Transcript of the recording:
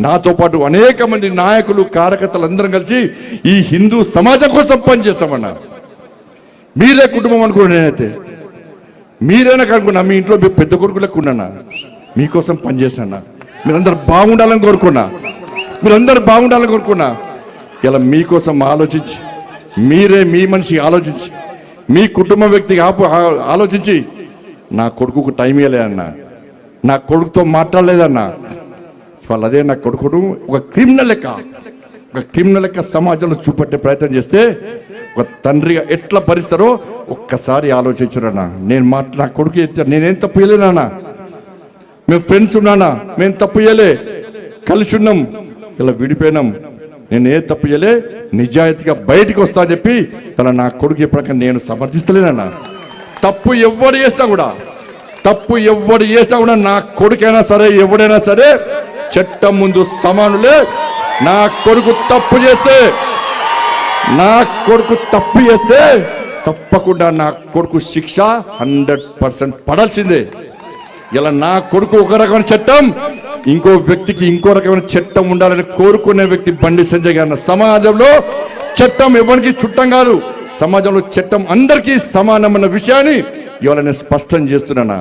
నాతో పాటు అనేక మంది నాయకులు కార్యకర్తలు అందరం కలిసి ఈ హిందూ సమాజం కోసం పనిచేస్తామన్నా. మీరే కుటుంబం అనుకున్నా, నేనైతే మీరైనా కనుక్కున్నా, మీ ఇంట్లో మీ పెద్ద కొడుకు లెక్కున్నా, మీకోసం పనిచేసినా, మీరందరూ బాగుండాలని కోరుకున్నా, ఇలా మీకోసం ఆలోచించి, మీరే మీ మనిషి ఆలోచించి, మీ కుటుంబ వ్యక్తికి ఆలోచించి నా కొడుకుకు టైం ఇవ్వలేదన్నా, నా కొడుకుతో మాట్లాడలేదన్నా. ఇవాళ అదే నా కొడుకును ఒక క్రిమినల్ లెక్క సమాజంలో చూపెట్టే ప్రయత్నం చేస్తే ఒక తండ్రిగా ఎట్లా భరిస్తారో ఒక్కసారి ఆలోచించురన్నా. నా కొడుకు నేనేం తప్పు చేయలేనా, మేము ఫ్రెండ్స్ ఉన్నానా, మేము తప్పు చేయలే, కలిసి ఉన్నాం, ఇలా విడిపోయినాం, నేను ఏ తప్పు చేయలే, నిజాయితీగా బయటికి వస్తా అని చెప్పి ఇలా నా కొడుకు ఎప్పటికీ నేను సమర్థిస్తలేనన్నా. తప్పు ఎవడు చేసినా కూడా నా కొడుకైనా సరే ఎవడైనా సరే చట్టం ముందు సమానులే. నా కొడుకు తప్పు చేస్తే తప్పకుండా నా కొడుకు శిక్ష 100% పడాల్సిందే. ఇలా నా కొడుకు ఒక రకమైన చట్టం, ఇంకో వ్యక్తికి ఇంకో రకమైన చట్టం ఉండాలని కోరుకునే వ్యక్తి బండి సంజయ్ గారు. సమాజంలో చట్టం ఎవరికి చుట్టం కాదు, సమాజంలో చట్టం అందరికీ సమానమన్న విషయాన్ని ఇవాళ నేను స్పష్టం చేస్తున్నానా.